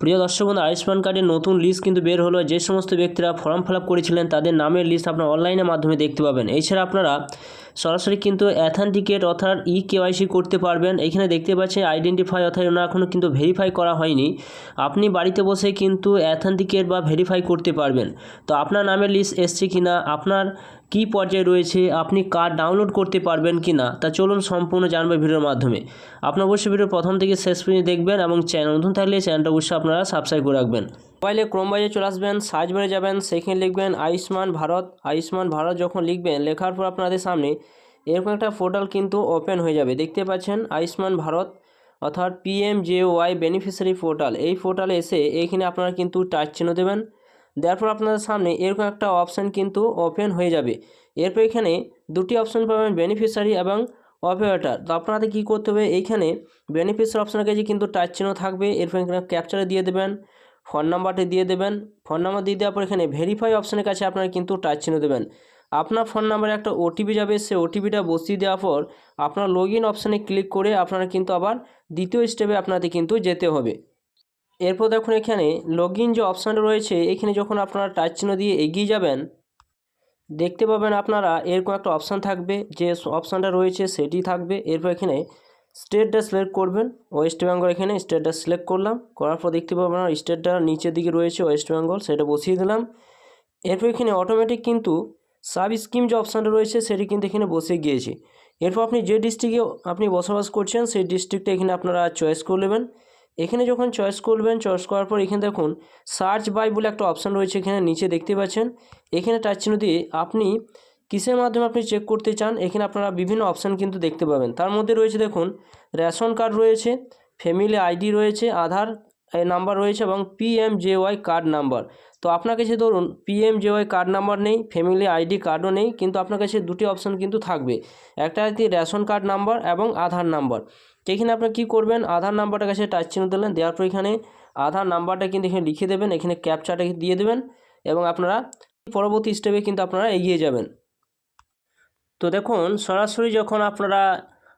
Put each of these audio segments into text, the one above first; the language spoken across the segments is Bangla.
প্রিয় দর্শক বন্ধু, আয়ুষ্মান কার্ডের নতুন লিস্ট কিন্তু বের হলো। যে সমস্ত ব্যক্তিরা ফর্ম ফিল আপ করেছিলেন তাদের নামের লিস্ট আপনারা অনলাইনের মাধ্যমে দেখতে পাবেন। এছাড়া আপনারা সরাসরি কিন্তু অ্যাথেন্টিকেট অর্থাৎ কেওয়াইসি করতে পারবেন। এখানে দেখতে পাচ্ছেন আইডেন্টিফাই অর্থাৎ এখনও কিন্তু ভেরিফাই করা হয়নি। আপনি বাড়িতে বসে কিন্তু অ্যাথেন্টিকেট বা ভেরিফাই করতে পারবেন। তো আপনার নামের লিস্ট এসছে কিনা, আপনার কি পর্যায়ে রয়েছে, আপনি কার্ড ডাউনলোড করতে পারবেন কি না, তা চলুন সম্পূর্ণ জানবেন ভিডিওর মাধ্যমে। আপনার অবশ্যই ভিডিও প্রথম থেকে শেষ পর্যন্ত দেখবেন এবং চ্যানেল নতুন থাকলে চ্যানেলটা অবশ্যই আপনারা সাবস্ক্রাইব করে রাখবেন। মোবাইলে ক্রোম ব্রাউজারে চলে আসবেন, সার্চ বারে যাবেন, সেখানে লিখবেন আয়ুষ্মান ভারত। আয়ুষ্মান ভারত যখন লিখবেন, লেখার পর আপনাদের সামনে এরকম একটা পোর্টাল কিন্তু ওপেন হয়ে যাবে। দেখতে পাচ্ছেন আয়ুষ্মান ভারত অর্থাৎ PMJY বেনিফিশিয়ারি পোর্টাল। এই পোর্টালে এসে এইখানে আপনারা কিন্তু টাচ চিহ্ন দেবেন। দেওয়ার পর আপনাদের সামনে এরকম একটা অপশান কিন্তু ওপেন হয়ে যাবে। এরপর এখানে দুটি অপশান পাবেন, বেনিফিশিয়ারি এবং অপারেটর। তো আপনাদের কী করতে হবে, এইখানে বেনিফিশিয়ারি অপশানের কাছে কিন্তু টাচ চিহ্ন থাকবে। এরপর এখানে ক্যাপচারে দিয়ে দেবেন, ফোন নাম্বারটি দিয়ে দেবেন। ফোন নাম্বার দিয়ে দেওয়ার পর এখানে ভেরিফাই অপশানের কাছে আপনারা কিন্তু টাচ চিহ্ন দেবেন। আপনার ফোন নাম্বারে একটা ওটিপি যাবে, সেই ওটিপিটা বসিয়ে দেওয়ার পর আপনার লগ ইন অপশানে ক্লিক করে আপনারা কিন্তু আবার দ্বিতীয় স্টেপে আপনাদের কিন্তু যেতে হবে। এরপর দেখুন এখানে লগ ইন যে অপশানটা রয়েছে, এখানে যখন আপনারা টাচ চিহ্ন দিয়ে এগিয়ে যাবেন, দেখতে পাবেন আপনারা এরকম একটা অপশান থাকবে। যে অপশানটা রয়েছে সেটি থাকবে। এরপর এখানে স্টেটটা সিলেক্ট করবেন, ওয়েস্ট বেঙ্গল। এখানে স্টেটটা সিলেক্ট করলাম, করার পর দেখতে পাবেন স্টেটটা নিচের দিকে রয়েছে ওয়েস্ট বেঙ্গল, সেটা বসিয়ে দিলাম। এরপর এখানে অটোমেটিক কিন্তু সাব স্কিম যে অপশানটা রয়েছে সেটি কিন্তু এখানে বসে গিয়েছে। এরপর আপনি যে ডিস্ট্রিক্টে আপনি বসবাস করছেন সেই ডিস্ট্রিক্টটা এখানে আপনারা চয়েস করে নেবেন। এখানে যখন চয়েস করবেন, চয়েস করার পর এখানে দেখুন সার্চ বাই বলে একটা অপশান রয়েছে, এখানে নিচে দেখতে পাচ্ছেন। এখানে টাচ চিহ্ন দিয়ে আপনি কিসের মাধ্যমে আপনি চেক করতে চান, এখানে আপনারা বিভিন্ন অপশান কিন্তু দেখতে পাবেন। তার মধ্যে রয়েছে দেখুন রেশন কার্ড রয়েছে, ফ্যামিলি আইডি রয়েছে, আধার নাম্বার রয়েছে এবং PMJY কার্ড নাম্বার। তো আপনার কাছে ধরুন PMJY কার্ড নাম্বার নেই, ফ্যামিলি আইডি কার্ডও নেই, কিন্তু আপনার কাছে দুটি অপশান কিন্তু থাকবে, একটা হচ্ছে রেশন কার্ড নাম্বার এবং আধার নাম্বার। তো এখানে আপনি কী করবেন, আধার নাম্বারটার কাছে টাচ চিহ্ন দিলেন, দেওয়ার পর এখানে আধার নাম্বারটা কিন্তু এখানে লিখে দেবেন, এখানে ক্যাপচাটা দিয়ে দেবেন এবং আপনারা পরবর্তী স্টেপে কিন্তু আপনারা এগিয়ে যাবেন। তো দেখুন সরাসরি যখন আপনারা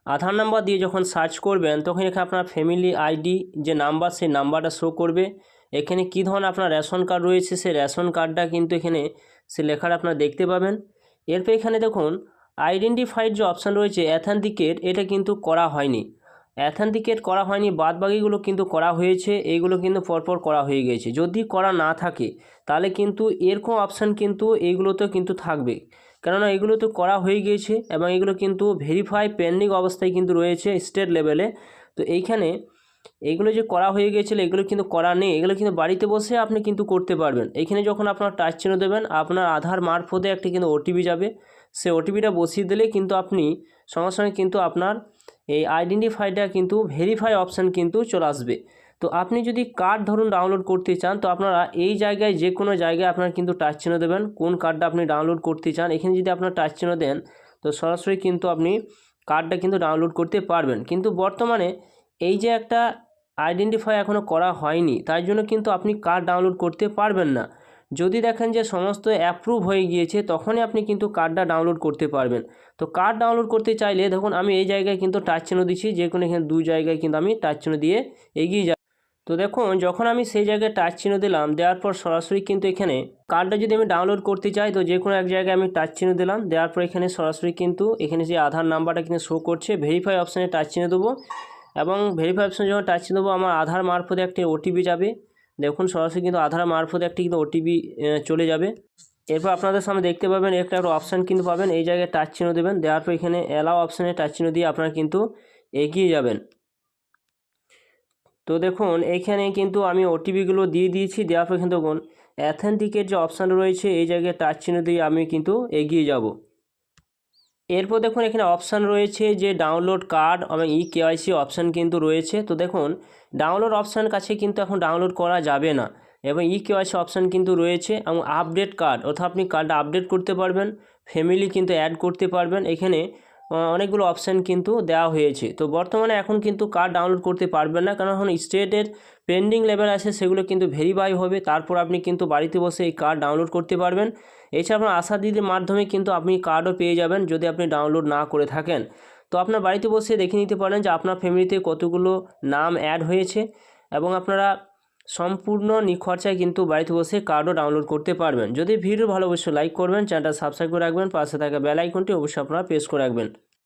আধার নাম্বার দিয়ে যখন সার্চ করবেন, তখন এখানে আপনার ফ্যামিলি আইডি যে নাম্বার সেই নাম্বারটা শো করবে। এখানে কী ধরনের আপনার রেশন কার্ড রয়েছে সেই রেশন কার্ডটা কিন্তু এখানে সে লেখাটা আপনারা দেখতে পাবেন। এরপর এখানে দেখুন আইডেন্টিফাইড যে অপশান রয়েছে অ্যাথেন্টিকেট, এটা কিন্তু করা হয়নি। অ্যাথেন্টিকেট করা হয়নি, বাদবাকিগুলো কিন্তু করা হয়েছে। এইগুলো কিন্তু পরপর করা হয়ে গেছে। যদি করা না থাকে তাহলে কিন্তু এরকম অপশান কিন্তু এইগুলোতেও কিন্তু থাকবে, কেননা এগুলো তো করা হয়ে গিয়েছে এবং এগুলো কিন্তু ভেরিফাই পেন্ডিং অবস্থায় কিন্তু রয়েছে স্টেট লেভেলে। তো এইখানে এগুলো যে করা হয়ে গিয়েছিল এগুলো কিন্তু করা নেই, এগুলো কিন্তু বাড়িতে বসে আপনি কিন্তু করতে পারবেন। এখানে যখন আপনার টাচ চিহ্ন দেবেন, আপনার আধার মারফতে একটি কিন্তু ওটিপি যাবে, সেই ওটিপিটা বসিয়ে দিলে কিন্তু আপনি সঙ্গে সঙ্গে কিন্তু আপনার এই আইডেন্টিফাইটা কিন্তু ভেরিফাই অপশান কিন্তু চলে আসবে। তো আপনি যদি কার্ড ধরুন ডাউনলোড করতে চান, তো আপনারা এই জায়গায় যে কোনো জায়গায় আপনার কিন্তু টাচ চিহ্ন দেবেন কোন কার্ডটা আপনি ডাউনলোড করতে চান। এখানে যদি আপনার টাচ চিহ্ন দেন তো সরাসরি কিন্তু আপনি কার্ডটা কিন্তু ডাউনলোড করতে পারবেন। কিন্তু বর্তমানে এই যে একটা আইডেন্টিফাই এখনও করা হয়নি, তাই জন্য কিন্তু আপনি কার্ড ডাউনলোড করতে পারবেন না। যদি দেখেন যে সমস্ত অ্যাপ্রুভ হয়ে গিয়েছে তখনই আপনি কিন্তু কার্ডটা ডাউনলোড করতে পারবেন। তো কার্ড ডাউনলোড করতে চাইলে দেখুন আমি এই জায়গায় কিন্তু টাচ চিহ্ন দিচ্ছি, যে কোনো এখানে দু জায়গায় কিন্তু আমি টাচ চিহ্ন দিয়ে এগিয়ে যাই। তো দেখুন যখন আমি সেই জায়গায় টাচ চিহ্ন দিলাম, দেওয়ার পর সরাসরি কিন্তু এখানে কার্ডটা যদি আমি ডাউনলোড করতে চাই তো যে কোনো এক জায়গায় আমি টাচ চিহ্ন দিলাম, দেওয়ার পর এখানে সরাসরি কিন্তু এখানে যে আধার নাম্বারটা কিন্তু শো করছে, ভেরিফাই অপশানে টাচ চিহ্ন দেবো এবং ভেরিফাই অপশানে যখন টাচ চিহ্ন দেবো আমার আধার মারফতে একটি ওটিপি যাবে। দেখুন সরাসরি কিন্তু আধার মারফতে একটি কিন্তু ওটিপি চলে যাবে। এরপর আপনাদের সামনে দেখতে পাবেন একটা অপশান কিন্তু পাবেন, এই জায়গায় টাচ চিহ্ন দেবেন, দেওয়ার পর এখানে অ্যালাও অপশানে টাচ চিহ্ন দিয়ে আপনারা কিন্তু এগিয়ে যাবেন। তো দেখুন এইখানে কিন্তু আমি ওটিপিগুলো দিয়ে দিয়েছি, দেওয়ার পর কিন্তু দেখুন অ্যাথেন্টিকেট যে অপশান রয়েছে এই জায়গায় টাচ চিহ্ন দিয়ে আমি কিন্তু এগিয়ে যাব। এরপর দেখুন এখানে অপশান রয়েছে যে ডাউনলোড কার্ড এবং কেওয়াইসি অপশান কিন্তু রয়েছে। তো দেখুন ডাউনলোড অপশান কাছে কিন্তু এখন ডাউনলোড করা যাবে না এবং কেওয়াইসি অপশান কিন্তু রয়েছে এবং আপডেট কার্ড অর্থাৎ আপনি কার্ডটা আপডেট করতে পারবেন, ফ্যামিলি কিন্তু অ্যাড করতে পারবেন। এখানে অনেকগুলো অপশান কিন্তু দেওয়া হয়েছে। তো বর্তমানে এখন কিন্তু কার্ড ডাউনলোড করতে পারবেন না, কারণ এখন স্টেটের পেন্ডিং লেভেল আছে, সেগুলো কিন্তু ভেরিফাই হবে, তারপর আপনি কিন্তু বাড়িতে বসে এই কার্ড ডাউনলোড করতে পারবেন। এছাড়া আপনার আশা দিদির মাধ্যমে কিন্তু আপনি কার্ডও পেয়ে যাবেন যদি আপনি ডাউনলোড না করে থাকেন। তো আপনার বাড়িতে বসে দেখে নিতে পারেন যে আপনার ফ্যামিলিতে কতগুলো নাম অ্যাড হয়েছে এবং আপনারা সম্পূর্ণ নিখরচায় কিন্তু বাড়িতে বসে কার্ডও ডাউনলোড করতে পারবেন। যদি ভিডিও ভালো অবশ্যই লাইক করবেন, চ্যানেলটা সাবস্ক্রাইব করে রাখবেন, পাশে থাকা বেল আইকনটি অবশ্যই আপনারা প্রেস করে রাখবেন।